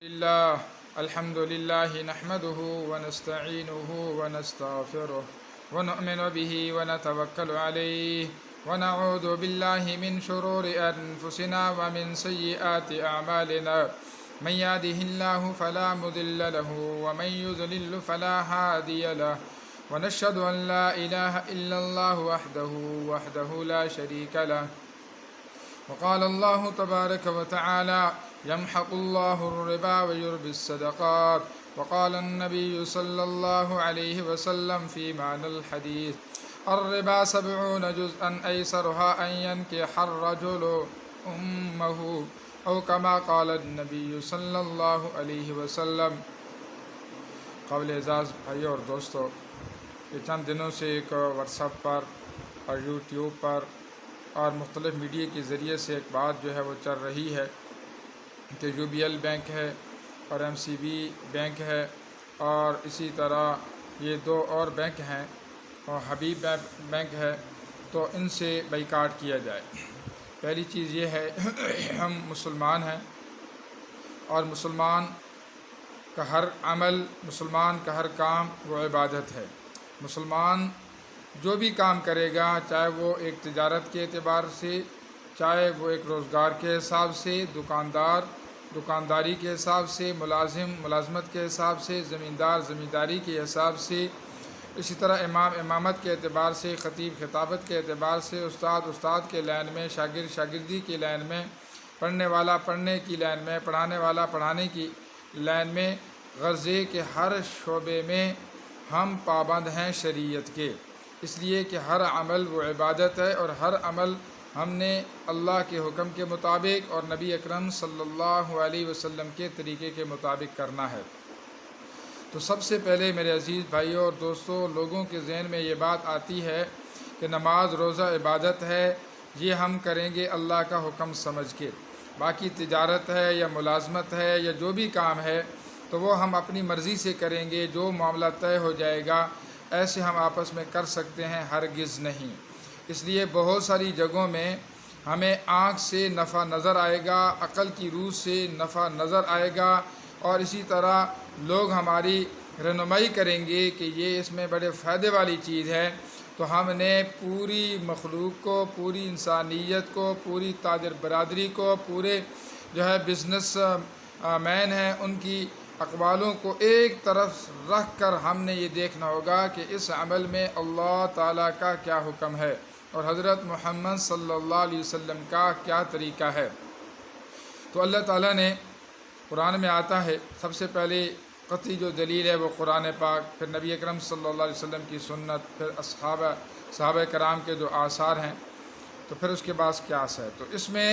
لله الحمد لله نحمده ونستعينه ونستغفره ونؤمن به ونتوكل عليه ونعوذ بالله من شرور أنفسنا ومن سيئات أعمالنا من يهده الله فلا مضل له ومن يضلل فلا هادي له ونشهد أن لا إله إلا الله وحده لا شريك له وقال الله تبارك وتعالى يمحق الله الربا ويربي الصدقات وقال النبي صلى الله عليه وسلم في معنى الحديث الربا 70 جزءا أيسرها أن ينكح الرجل أمه أو كما قال النبي صلى الله عليه وسلم. قابل اعزاز بھائیو اور دوستو، یہ چند دنوں سے ایک واٹس ایپ پر اور یوٹیوب پر اور مختلف میڈیا کے ذریعے سے ایک بات جو ہے وہ چل رہی ہے کہ UBL بینک ہے اور MCB بینک ہے اور اسی طرح یہ دو اور بینک ہیں اور حبیب بینک ہے، تو ان سے بائیکاٹ کیا جائے. پہلی چیز یہ ہے ہم مسلمان ہیں اور مسلمان کا ہر عمل، مسلمان کا ہر کام وہ عبادت ہے. مسلمان جو بھی کام کرے گا، چاہے وہ ایک تجارت کے اعتبار سے، چاہے وہ ایک روزگار کے حساب سے، دکانداری کے حساب سے، ملازم ملازمت کے حساب سے، زمیندار زمینداری کے حساب سے، اسی طرح امام امامت کے اعتبار سے، خطیب خطابت کے اعتبار سے، استاد کے لائن میں، شاگرد شاگردی کی لائن میں، پڑھنے والا پڑھنے کی لائن میں، پڑھانے والا پڑھانے کی لائن میں، غرضے کے ہر شعبے میں ہم پابند ہیں شریعت کے، اس لیے کہ ہر عمل وہ عبادت ہے اور ہر عمل ہم نے اللہ کے حکم کے مطابق اور نبی اکرم صلی اللہ علیہ وسلم کے طریقے کے مطابق کرنا ہے. تو سب سے پہلے میرے عزیز بھائیوں اور دوستوں، لوگوں کے ذہن میں یہ بات آتی ہے کہ نماز روزہ عبادت ہے، یہ ہم کریں گے اللہ کا حکم سمجھ کے، باقی تجارت ہے یا ملازمت ہے یا جو بھی کام ہے تو وہ ہم اپنی مرضی سے کریں گے، جو معاملہ طے ہو جائے گا ایسے ہم آپس میں کر سکتے ہیں، ہرگز نہیں. اس لیے بہت ساری جگہوں میں ہمیں آنکھ سے نفع نظر آئے گا، عقل کی روح سے نفع نظر آئے گا، اور اسی طرح لوگ ہماری رہنمائی کریں گے کہ یہ اس میں بڑے فائدے والی چیز ہے. تو ہم نے پوری مخلوق کو، پوری انسانیت کو، پوری تاجر برادری کو، پورے جو ہے بزنس مین ہیں ان کی اقوالوں کو ایک طرف رکھ کر ہم نے یہ دیکھنا ہوگا کہ اس عمل میں اللہ تعالیٰ کا کیا حکم ہے اور حضرت محمد صلی اللہ علیہ وسلم کا کیا طریقہ ہے. تو اللہ تعالیٰ نے قرآن میں آتا ہے، سب سے پہلے قطعی جو دلیل ہے وہ قرآن پاک، پھر نبی اکرم صلی اللہ علیہ وسلم کی سنت، پھر صحابہ کرام کے جو آثار ہیں، تو پھر اس کے بعد قیاس ہے. تو اس میں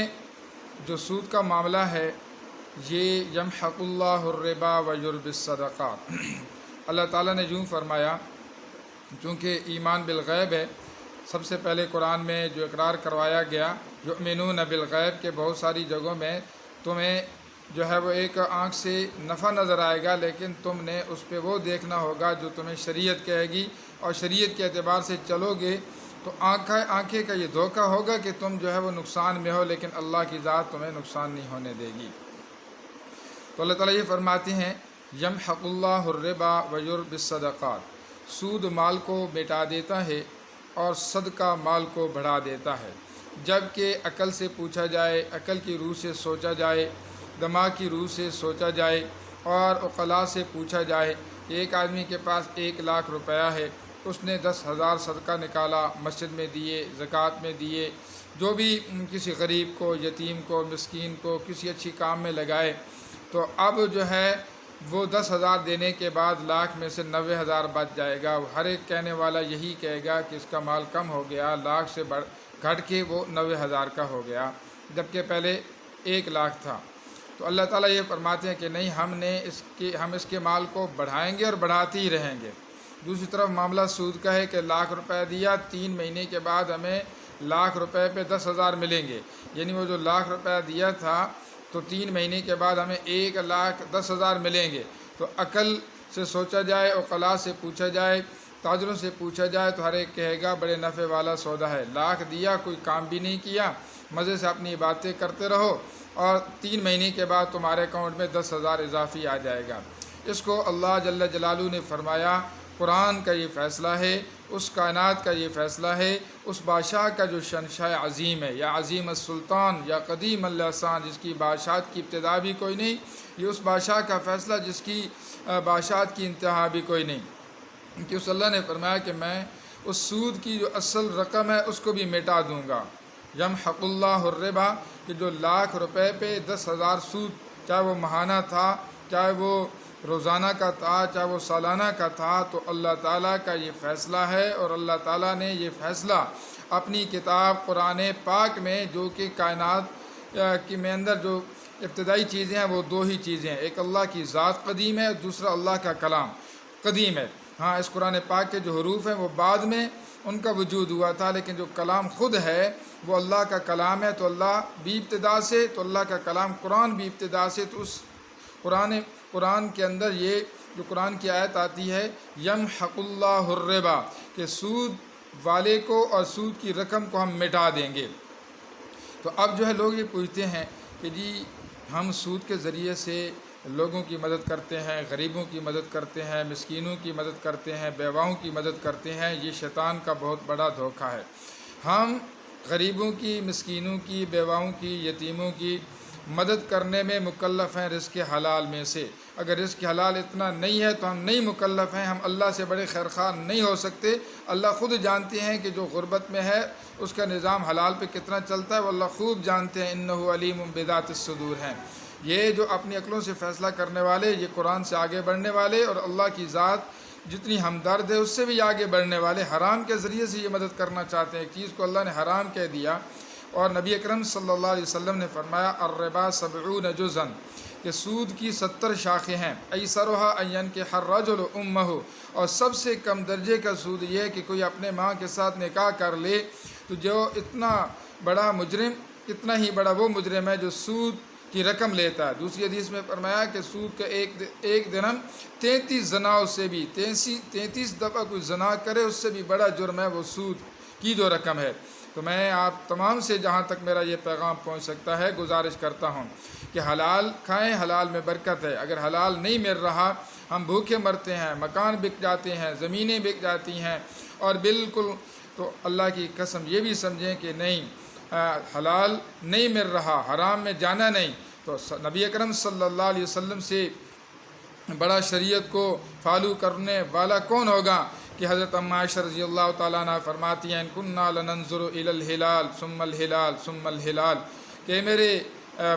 جو سود کا معاملہ ہے یہ یمحق اللہ الربا ویربی الصدقات. اللہ تعالیٰ نے یوں فرمایا، چونکہ ایمان بالغیب ہے، سب سے پہلے قرآن میں جو اقرار کروایا گیا یؤمنون بالغیب کے بہت ساری جگہوں میں تمہیں جو ہے وہ ایک آنکھ سے نفع نظر آئے گا، لیکن تم نے اس پہ وہ دیکھنا ہوگا جو تمہیں شریعت کہے گی، اور شریعت کے اعتبار سے چلو گے تو آنکھیں کا یہ دھوکہ ہوگا کہ تم جو ہے وہ نقصان میں ہو، لیکن اللہ کی ذات تمہیں نقصان نہیں ہونے دے گی. تو اللہ تعالیٰ یہ فرماتے ہیں یمحق اللہ الربا ویربی الصدقات، سود مال کو مٹا دیتا ہے اور صدقہ مال کو بڑھا دیتا ہے. جب کہ عقل سے پوچھا جائے، عقل کی روح سے سوچا جائے، دماغ کی روح سے سوچا جائے اور عقلاء سے پوچھا جائے، ایک آدمی کے پاس 1,00,000 روپیہ ہے، اس نے 10,000 صدقہ نکالا، مسجد میں دیے، زکوٰۃ میں دیے، جو بھی کسی غریب کو، یتیم کو، مسکین کو کسی اچھی کام میں لگائے، تو اب جو ہے وہ 10,000 دینے کے بعد 1,00,000 میں سے 90,000 بچ جائے گا. ہر ایک کہنے والا یہی کہے گا کہ اس کا مال کم ہو گیا، 1,00,000 سے گھٹ کے وہ 90,000 کا ہو گیا، جبکہ پہلے 1,00,000 تھا. تو اللہ تعالیٰ یہ فرماتے ہیں کہ نہیں، ہم اس کے مال کو بڑھائیں گے اور بڑھاتے ہی رہیں گے. دوسری طرف معاملہ سود کا ہے کہ 1,00,000 روپے دیا، 3 مہینے کے بعد ہمیں 1,00,000 روپے پہ 10,000 ملیں گے، یعنی وہ جو 1,00,000 روپے دیا تھا تو 3 مہینے کے بعد ہمیں 1,10,000 ملیں گے. تو عقل سے سوچا جائے، عقلاء سے پوچھا جائے، تاجروں سے پوچھا جائے تو ہر ایک کہے گا بڑے نفع والا سودا ہے. 1,00,000 دیا، کوئی کام بھی نہیں کیا، مزے سے اپنی باتیں کرتے رہو، اور 3 مہینے کے بعد تمہارے اکاؤنٹ میں 10,000 اضافی آ جائے گا۔ اس کو اللہ جل جلالہ نے فرمایا قرآن کا یہ فیصلہ ہے، اس کائنات کا یہ فیصلہ ہے، اس بادشاہ کا جو شنشاہ عظیم ہے، یا عظیم السلطان یا قدیم اللسان، جس کی بادشاہت کی ابتدا بھی کوئی نہیں، یہ اس بادشاہ کا فیصلہ جس کی بادشاہت کی انتہا بھی کوئی نہیں، کہ اس اللہ نے فرمایا کہ میں اس سود کی جو اصل رقم ہے اس کو بھی مٹا دوں گا۔ یمحق اللہ الربا، کہ جو لاکھ روپے پہ 10,000 سود، چاہے وہ ماہانہ تھا، چاہے وہ روزانہ کا تھا، چاہے وہ سالانہ کا تھا، تو اللہ تعالیٰ کا یہ فیصلہ ہے، اور اللہ تعالیٰ نے یہ فیصلہ اپنی کتاب قرآن پاک میں، جو کہ کائنات کے میں اندر جو ابتدائی چیزیں ہیں وہ 2 ہی چیزیں ہیں، ایک اللہ کی ذات قدیم ہے، دوسرا اللہ کا کلام قدیم ہے۔ ہاں، اس قرآن پاک کے جو حروف ہیں وہ بعد میں ان کا وجود ہوا تھا، لیکن جو کلام خود ہے وہ اللہ کا کلام ہے، تو اللہ بھی ابتدا سے، تو اللہ کا کلام قرآن بھی ابتدا سے، تو اس قرآن کے اندر یہ جو قرآن کی آیت آتی ہے یمحق اللہ الربا، کہ سود والے کو اور سود کی رقم کو ہم مٹا دیں گے۔ تو اب جو ہے لوگ یہ پوچھتے ہیں کہ جی ہم سود کے ذریعے سے لوگوں کی مدد کرتے ہیں، غریبوں کی مدد کرتے ہیں، مسکینوں کی مدد کرتے ہیں، بیواؤں کی مدد کرتے ہیں، یہ شیطان کا بہت بڑا دھوکہ ہے۔ ہم غریبوں کی، مسکینوں کی، بیواؤں کی، یتیموں کی مدد کرنے میں مکلف ہیں رزق حلال میں سے۔ اگر رزق حلال اتنا نہیں ہے تو ہم نہیں مکلف ہیں، ہم اللہ سے بڑے خیرخواہ نہیں ہو سکتے۔ اللہ خود جانتے ہیں کہ جو غربت میں ہے اس کا نظام حلال پہ کتنا چلتا ہے، وہ اللہ خوب جانتے ہیں، انہ علیم بذات الصدور ہیں۔ یہ جو اپنی عقلوں سے فیصلہ کرنے والے، یہ قرآن سے آگے بڑھنے والے، اور اللہ کی ذات جتنی ہمدرد ہے اس سے بھی آگے بڑھنے والے، حرام کے ذریعے سے یہ مدد کرنا چاہتے ہیں۔ ایک چیز کو اللہ نے حرام کہہ دیا، اور نبی اکرم صلی اللہ علیہ وسلم نے فرمایا الربا 70 جزءا، کہ سود کی 70 شاخیں ہیں، ایسرھا ان ینکح الرجل امہ، اور سب سے کم درجے کا سود یہ ہے کہ کوئی اپنے ماں کے ساتھ نکاح کر لے، تو جو اتنا بڑا مجرم، اتنا ہی بڑا وہ مجرم ہے جو سود کی رقم لیتا ہے۔ دوسری حدیث میں فرمایا کہ سود کا ایک درہم 33 زناؤں سے بھی 33 دفعہ کوئی زنا کرے اس سے بھی بڑا جرم ہے وہ سود کی جو رقم ہے۔ تو میں آپ تمام سے جہاں تک میرا یہ پیغام پہنچ سکتا ہے گزارش کرتا ہوں کہ حلال کھائیں، حلال میں برکت ہے۔ اگر حلال نہیں مل رہا، ہم بھوکے مرتے ہیں، مکان بک جاتے ہیں، زمینیں بک جاتی ہیں، اور بالکل تو اللہ کی قسم یہ بھی سمجھیں کہ نہیں، حلال نہیں مل رہا، حرام میں جانا نہیں، تو نبی اکرم صلی اللہ علیہ وسلم سے بڑا شریعت کو فالو کرنے والا کون ہوگا کہ حضرت ام عائشہ رضی اللہ تعالیٰ عنہ فرماتی ہیں کنا لننظر الی الہلال ثم الہلال ثم الہلال، کہ میرے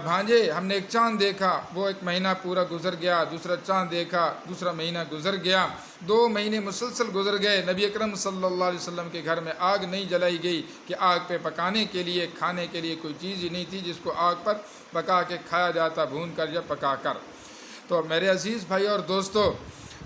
بھانجے ہم نے ایک چاند دیکھا، وہ 1 مہینہ پورا گزر گیا، دوسرا چاند دیکھا، دوسرا مہینہ گزر گیا، 2 مہینے مسلسل گزر گئے، نبی اکرم صلی اللہ علیہ وسلم کے گھر میں آگ نہیں جلائی گئی کہ آگ پہ پکانے کے لیے، کھانے کے لیے کوئی چیز ہی نہیں تھی جس کو آگ پر پکا کے کھایا جاتا، بھون کر یا پکا کر۔ تو میرے عزیز بھائی اور دوستو،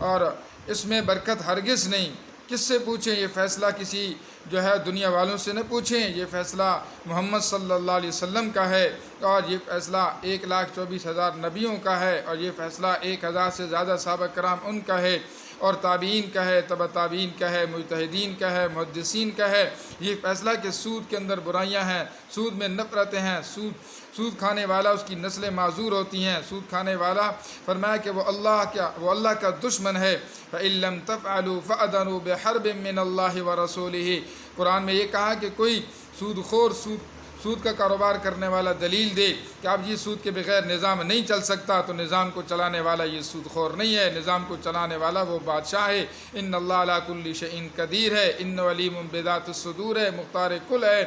اور اس میں برکت ہرگز نہیں۔ کس سے پوچھیں یہ فیصلہ؟ کسی جو ہے دنیا والوں سے نہ پوچھیں، یہ فیصلہ محمد صلی اللہ علیہ وسلم کا ہے، اور یہ فیصلہ 1,24,000 نبیوں کا ہے، اور یہ فیصلہ 1,000 سے زیادہ صحابہ کرام ان کا ہے، اور تابعین کا ہے، تبع تابعین کا ہے، مجتہدین کا ہے، محدثین کا ہے۔ یہ فیصلہ کہ سود کے اندر برائیاں ہیں، سود میں نفرتیں ہیں، سود کھانے والا اس کی نسلیں معذور ہوتی ہیں، سود کھانے والا فرمایا کہ وہ اللہ کا دشمن ہے۔ فَإِن لَّمْ تَفْعَلُوا فَأَذَنُوا بِحَرْبٍ مِّنَ اللَّهِ وَرَسُولِهِ، قرآن میں یہ کہا کہ کوئی سود خور، سود کا کاروبار کرنے والا دلیل دے کہ اب یہ سود کے بغیر نظام نہیں چل سکتا، تو نظام کو چلانے والا یہ سود خور نہیں ہے، نظام کو چلانے والا وہ بادشاہ ہے۔ ان اللہ علی کل شیء قدیر ہے، ان علیم بذات الصدور ہے، مختار کل ہے،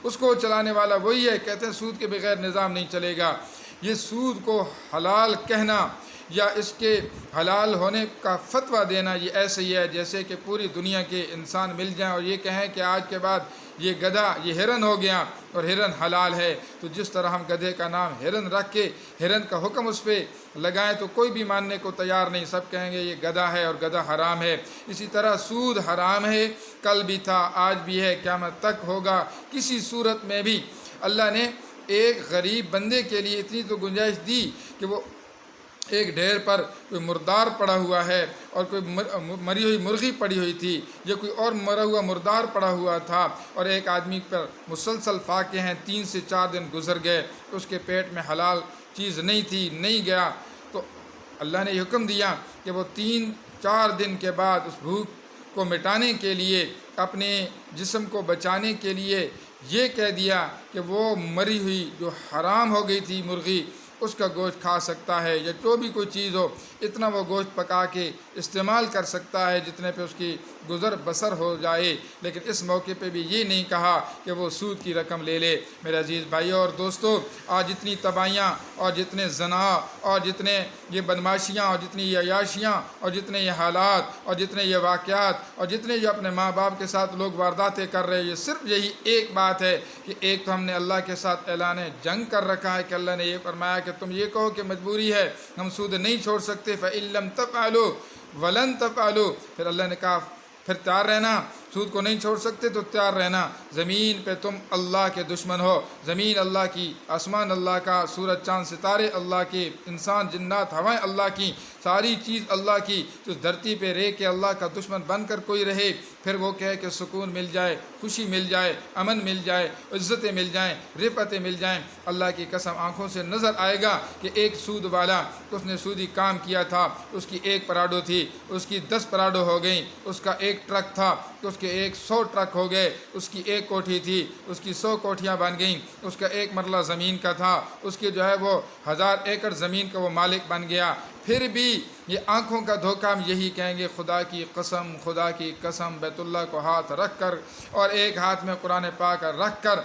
اس کو چلانے والا وہی ہے۔ کہتے ہیں سود کے بغیر نظام نہیں چلے گا۔ یہ سود کو حلال کہنا یا اس کے حلال ہونے کا فتویٰ دینا، یہ ایسے ہی ہے جیسے کہ پوری دنیا کے انسان مل جائیں اور یہ کہیں کہ آج کے بعد یہ گدھا، یہ ہرن ہو گیا اور ہرن حلال ہے، تو جس طرح ہم گدھے کا نام ہرن رکھ کے ہرن کا حکم اس پہ لگائیں تو کوئی بھی ماننے کو تیار نہیں، سب کہیں گے یہ گدھا ہے اور گدھا حرام ہے۔ اسی طرح سود حرام ہے، کل بھی تھا، آج بھی ہے، قیامت تک ہوگا۔ کسی صورت میں بھی اللہ نے ایک غریب بندے کے لیے اتنی تو گنجائش دی کہ وہ ایک ڈھیر پر کوئی مردار پڑا ہوا ہے اور کوئی مری ہوئی مرغی پڑی ہوئی تھی، یہ کوئی اور مرا ہوا مردار پڑا ہوا تھا، اور ایک آدمی پر مسلسل فاقے ہیں، 3 سے 4 دن گزر گئے، اس کے پیٹ میں حلال چیز نہیں تھی، نہیں گیا، تو اللہ نے حکم دیا کہ وہ 3-4 دن کے بعد اس بھوک کو مٹانے کے لیے، اپنے جسم کو بچانے کے لیے یہ کہہ دیا کہ وہ مری ہوئی جو حرام ہو گئی تھی مرغی، اس کا گوشت کھا سکتا ہے، یا جو بھی کوئی چیز ہو اتنا وہ گوشت پکا کے استعمال کر سکتا ہے جتنے پہ اس کی گزر بسر ہو جائے، لیکن اس موقع پہ بھی یہ نہیں کہا کہ وہ سود کی رقم لے لے۔ میرے عزیز بھائیوں اور دوستو، آج جتنی تباہیاں اور جتنے زنا اور جتنے یہ بدماشیاں اور جتنی یہ عیاشیاں اور جتنے یہ حالات اور جتنے یہ واقعات اور جتنے جو اپنے ماں باپ کے ساتھ لوگ وارداتیں کر رہے ہیں، یہ صرف یہی ایک بات ہے کہ ایک تو ہم نے اللہ کے ساتھ اعلان جنگ کر رکھا ہے کہ اللہ نے یہ فرمایا کہ تم یہ کہو کہ مجبوری ہے، ہم سود نہیں چھوڑ سکتے، فَإِن لَّمْ تَفْعَلُوا وَلَن تَفْعَلُوا، پھر اللہ نے کہا پھر تیار رہنا، سود کو نہیں چھوڑ سکتے تو تیار رہنا، زمین پہ تم اللہ کے دشمن ہو، زمین اللہ کی، آسمان اللہ کا، سورج چاند ستارے اللہ کے، انسان جنات ہوائیں اللہ کی، ساری چیز اللہ کی، تو دھرتی پہ رہ کے اللہ کا دشمن بن کر کوئی رہے، پھر وہ کہے کہ سکون مل جائے، خوشی مل جائے، امن مل جائے، عزتیں مل جائیں، رفعتیں مل جائیں، اللہ کی قسم آنکھوں سے نظر آئے گا کہ ایک سود والا، اس نے سودی کام کیا تھا، اس کی 1 پراڈو تھی، اس کی 10 پراڈو ہو گئیں، اس کا 1 ٹرک تھا تو اس کے 100 ٹرک ہو گئے، اس کی 1 کوٹھی تھی، اس کی 100 کوٹھیاں بن گئیں، اس کا 1 مرلہ زمین کا تھا، اس کی جو ہے وہ 1000 ایکڑ زمین کا وہ مالک بن گیا، پھر بھی یہ آنکھوں کا دھوکہ ہم یہی کہیں گے، خدا کی قسم، خدا کی قسم، بیت اللہ کو ہاتھ رکھ کر اور ایک ہاتھ میں قرآن پاک رکھ کر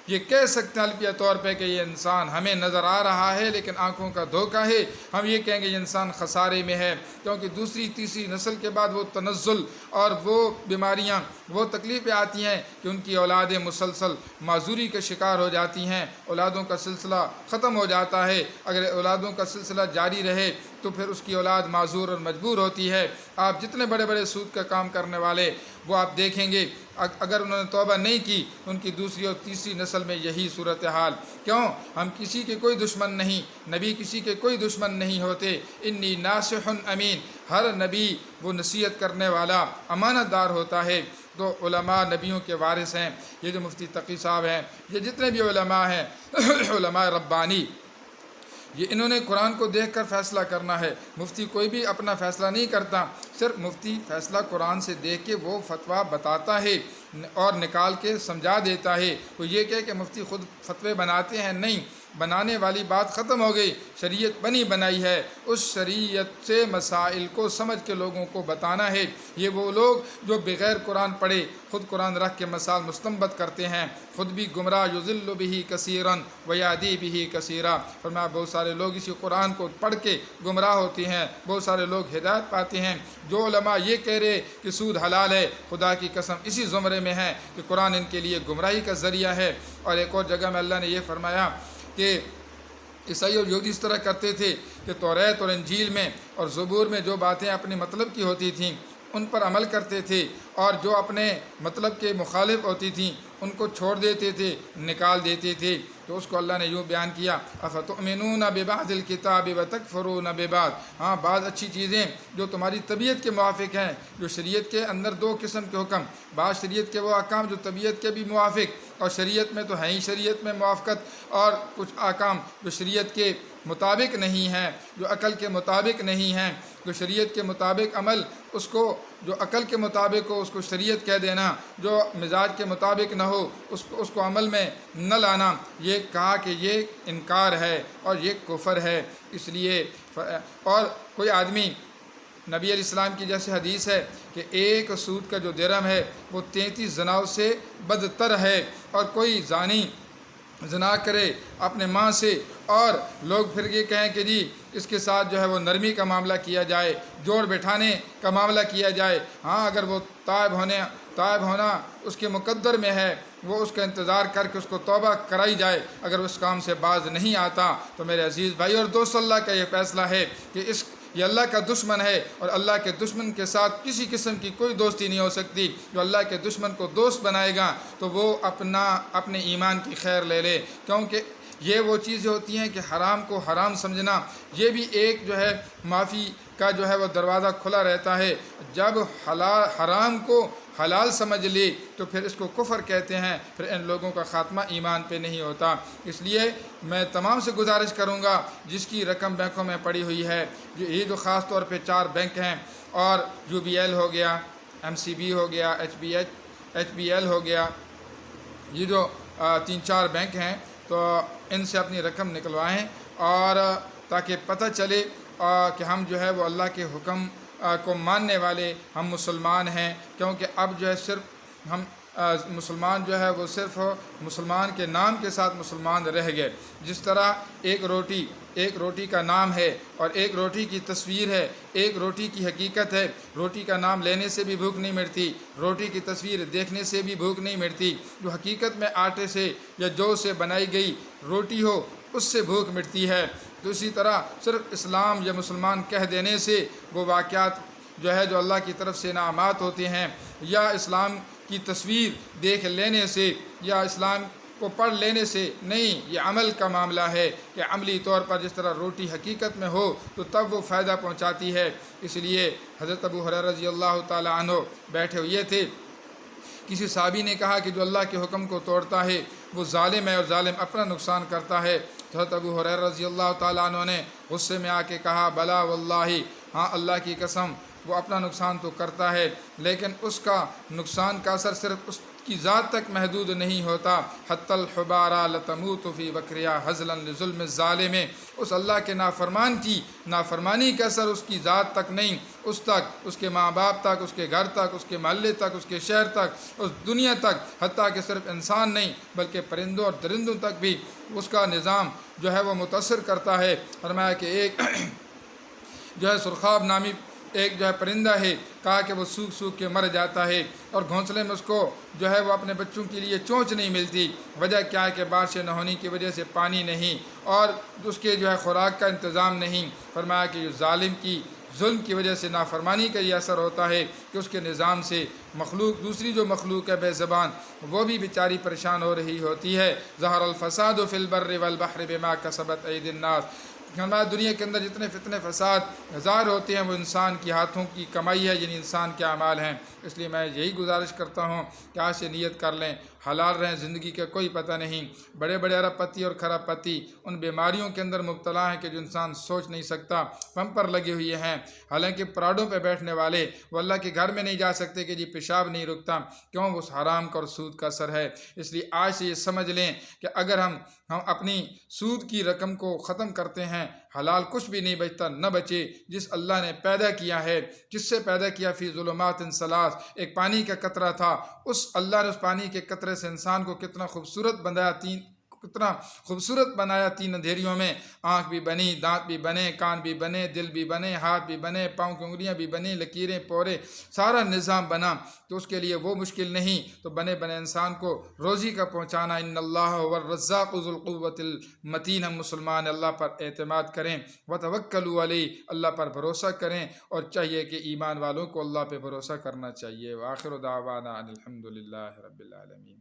یہ کہہ سکتے ہیں الفیہ طور پہ کہ یہ انسان ہمیں نظر آ رہا ہے لیکن آنکھوں کا دھوکہ ہے، ہم یہ کہیں گے یہ انسان خسارے میں ہے، کیونکہ دوسری تیسری نسل کے بعد وہ تنزل اور وہ بیماریاں، وہ تکلیفیں آتی ہیں کہ ان کی اولادیں مسلسل معذوری کے شکار ہو جاتی ہیں، اولادوں کا سلسلہ ختم ہو جاتا ہے، اگر اولادوں کا سلسلہ جاری رہے تو پھر اس کی اولاد معذور اور مجبور ہوتی ہے۔ آپ جتنے بڑے بڑے سود کا کام کرنے والے وہ آپ دیکھیں گے، اگر انہوں نے توبہ نہیں کی ان کی دوسری اور تیسری نسل میں یہی صورتحال۔ کیوں؟ ہم کسی کے کوئی دشمن نہیں، نبی کسی کے کوئی دشمن نہیں ہوتے، انی ناصح امین، ہر نبی وہ نصیحت کرنے والا امانت دار ہوتا ہے۔ تو علماء نبیوں کے وارث ہیں، یہ جو مفتی تقی صاحب ہیں، یہ جتنے بھی علماء ہیں علماء ربانی، یہ انہوں نے قرآن کو دیکھ کر فیصلہ کرنا ہے، مفتی کوئی بھی اپنا فیصلہ نہیں کرتا، صرف مفتی فیصلہ قرآن سے دیکھ کے وہ فتویٰ بتاتا ہے اور نکال کے سمجھا دیتا ہے۔ کوئی یہ کہے کہ مفتی خود فتوے بناتے ہیں، نہیں، بنانے والی بات ختم ہو گئی، شریعت بنی بنائی ہے، اس شریعت سے مسائل کو سمجھ کے لوگوں کو بتانا ہے۔ یہ وہ لوگ جو بغیر قرآن پڑھے خود قرآن رکھ کے مسائل مستنبط کرتے ہیں، خود بھی گمراہ، یضل بہ کثیرا ویہدی بہ کثیرا، فرمایا بہت سارے لوگ اسی قرآن کو پڑھ کے گمراہ ہوتے ہیں، بہت سارے لوگ ہدایت پاتے ہیں۔ جو علماء یہ کہہ رہے کہ سود حلال ہے، خدا کی قسم اسی زمرے میں ہیں کہ قرآن ان کے لیے گمراہی کا ذریعہ ہے۔ اور ایک اور جگہ میں اللہ نے یہ فرمایا کہ عیسائی اور یہودی اس طرح کرتے تھے کہ توریت اور انجیل میں اور زبور میں جو باتیں اپنے مطلب کی ہوتی تھیں ان پر عمل کرتے تھے، اور جو اپنے مطلب کے مخالف ہوتی تھیں ان کو چھوڑ دیتے تھے، نکال دیتے تھے۔ تو اس کو اللہ نے یوں بیان کیا، افتؤمنون ببعض الکتاب وتکفرون ببعض، ہاں بعض اچھی چیزیں جو تمہاری طبیعت کے موافق ہیں، جو شریعت کے اندر 2 قسم کے حکم، بعض شریعت کے وہ احکام جو طبیعت کے بھی موافق اور شریعت میں تو ہیں ہی شریعت میں موافقت، اور کچھ احکام جو شریعت کے مطابق نہیں ہیں، جو عقل کے مطابق نہیں ہیں، جو شریعت کے مطابق عمل اس کو جو عقل کے مطابق ہو اس کو شریعت کہہ دینا، جو مزاج کے مطابق نہ ہو اس کو عمل میں نہ لانا، یہ کہا کہ یہ انکار ہے اور یہ کفر ہے۔ اس لیے اور کوئی آدمی، نبی علیہ السلام کی جیسے حدیث ہے کہ ایک سود کا جو درہم ہے وہ 33 زناؤں سے بدتر ہے، اور کوئی زانی زنا کرے اپنے ماں سے اور لوگ پھر یہ کہیں کہ جی اس کے ساتھ جو ہے وہ نرمی کا معاملہ کیا جائے، جوڑ بٹھانے کا معاملہ کیا جائے، ہاں اگر وہ تائب ہونا اس کے مقدر میں ہے، وہ اس کا انتظار کر کے اس کو توبہ کرائی جائے، اگر اس کام سے باز نہیں آتا تو میرے عزیز بھائی اور دوست، اللہ کا یہ فیصلہ ہے کہ یہ اللہ کا دشمن ہے، اور اللہ کے دشمن کے ساتھ کسی قسم کی کوئی دوستی نہیں ہو سکتی۔ جو اللہ کے دشمن کو دوست بنائے گا تو وہ اپنے ایمان کی خیر لے لے، کیونکہ یہ وہ چیزیں ہوتی ہیں کہ حرام کو حرام سمجھنا، یہ بھی ایک جو ہے معافی کا جو ہے وہ دروازہ کھلا رہتا ہے۔ جب حرام کو حلال سمجھ لی تو پھر اس کو کفر کہتے ہیں، پھر ان لوگوں کا خاتمہ ایمان پہ نہیں ہوتا۔ اس لیے میں تمام سے گزارش کروں گا جس کی رقم بینکوں میں پڑی ہوئی ہے، یہ جو خاص طور پہ 4 بینک ہیں، اور UBL ہو گیا، MCB ہو گیا، HBL ہو گیا، یہ جو 3-4 بینک ہیں، تو ان سے اپنی رقم نکلوائیں، اور تاکہ پتہ چلے کہ ہم جو ہے وہ اللہ کے حکم کو ماننے والے ہم مسلمان ہیں۔ کیونکہ اب جو ہے صرف ہم مسلمان جو ہے وہ صرف مسلمان کے نام کے ساتھ مسلمان رہ گئے۔ جس طرح ایک روٹی کا نام ہے، اور ایک روٹی کی تصویر ہے، ایک روٹی کی حقیقت ہے۔ روٹی کا نام لینے سے بھی بھوک نہیں مٹتی، روٹی کی تصویر دیکھنے سے بھی بھوک نہیں مٹتی۔ جو حقیقت میں آٹے سے یا جو سے بنائی گئی روٹی ہو اس سے بھوک مٹتی ہے۔ تو اسی طرح صرف اسلام یا مسلمان کہہ دینے سے وہ واقعات جو ہے جو اللہ کی طرف سے انعامات ہوتے ہیں، یا اسلام کی تصویر دیکھ لینے سے یا اسلام کو پڑھ لینے سے نہیں، یہ عمل کا معاملہ ہے کہ عملی طور پر جس طرح روٹی حقیقت میں ہو تو تب وہ فائدہ پہنچاتی ہے۔ اس لیے حضرت ابو ہریرہ رضی اللہ تعالی عنہ بیٹھے ہوئے تھے، کسی صحابی نے کہا کہ جو اللہ کے حکم کو توڑتا ہے وہ ظالم ہے، اور ظالم اپنا نقصان کرتا ہے۔ تو حضرت ابو ہریرہ رضی اللہ تعالیٰ عنہ نے غصے میں آ کے کہا، بلا واللہ، ہاں اللہ کی قسم وہ اپنا نقصان تو کرتا ہے، لیکن اس کا نقصان کا اثر صرف اس کی ذات تک محدود نہیں ہوتا۔ حتی الحبارہ لتموت فی وکریا حزلا لظلم الظالم، اس اللہ کے نافرمان کی نافرمانی کا اثر اس کی ذات تک نہیں، اس تک، اس کے ماں باپ تک، اس کے گھر تک، اس کے محلے تک، اس کے شہر تک، اس دنیا تک، حتیٰ کہ صرف انسان نہیں بلکہ پرندوں اور درندوں تک بھی اس کا نظام جو ہے وہ متاثر کرتا ہے۔ فرمایا کہ ایک جو ہے سرخاب نامی ایک جو ہے پرندہ ہے، کہا کہ وہ سوکھ سوکھ کے مر جاتا ہے، اور گھونسلے میں اس کو جو ہے وہ اپنے بچوں کے لیے چونچ نہیں ملتی۔ وجہ کیا ہے کہ بارشیں نہ ہونے کی وجہ سے پانی نہیں، اور اس کے جو ہے خوراک کا انتظام نہیں۔ فرمایا کہ ظالم کی ظلم کی وجہ سے نافرمانی کا یہ اثر ہوتا ہے کہ اس کے نظام سے مخلوق، دوسری جو مخلوق ہے بے زبان، وہ بھی بیچاری پریشان ہو رہی ہوتی ہے۔ ظہر الفساد فی البر والبحر بما کسبت ایدی الناس، ہمارے دنیا کے اندر جتنے فتنے فساد ظاہر ہوتے ہیں وہ انسان کی ہاتھوں کی کمائی ہے، یعنی انسان کے اعمال ہیں۔ اس لیے میں یہی گزارش کرتا ہوں کہ آج سے نیت کر لیں، حلال رہیں، زندگی کا کوئی پتہ نہیں۔ بڑے بڑے ارب پتی اور خراب پتی ان بیماریوں کے اندر مبتلا ہیں کہ جو انسان سوچ نہیں سکتا، پمپ پر لگے ہوئے ہیں، حالانکہ پراڈوں پہ بیٹھنے والے وہ اللہ کے گھر میں نہیں جا سکتے کہ جی پیشاب نہیں رکتا، کیوں؟ وہ حرام کا اور سود کا اثر ہے۔ اس لیے آج سے یہ سمجھ لیں کہ اگر ہم اپنی سود کی رقم کو ختم کرتے ہیں، حلال کچھ بھی نہیں بچتا، نہ بچے۔ جس اللہ نے پیدا کیا ہے، کس سے پیدا کیا؟ فی ظلمات ثلاث، ایک پانی کا قطرہ تھا، اس اللہ نے اس پانی کے قطرے سے انسان کو کتنا خوبصورت بنایا، 3 اندھیریوں میں آنکھ بھی بنی، دانت بھی بنے، کان بھی بنے، دل بھی بنے، ہاتھ بھی بنے، پاؤں کی انگلیاں بھی بنی، لکیریں، پورے، سارا نظام بنا۔ تو اس کے لیے وہ مشکل نہیں، تو بنے انسان کو روزی کا پہنچانا۔ ان اللہ هو الرزاق ذو القوۃ المتین، ہم مسلمان اللہ پر اعتماد کریں، وتوکلوا علیہ، اللہ پر بھروسہ کریں، اور چاہیے کہ ایمان والوں کو اللہ پہ بھروسہ کرنا چاہیے۔ وآخر دعوانا ان الحمد للہ رب العالمین۔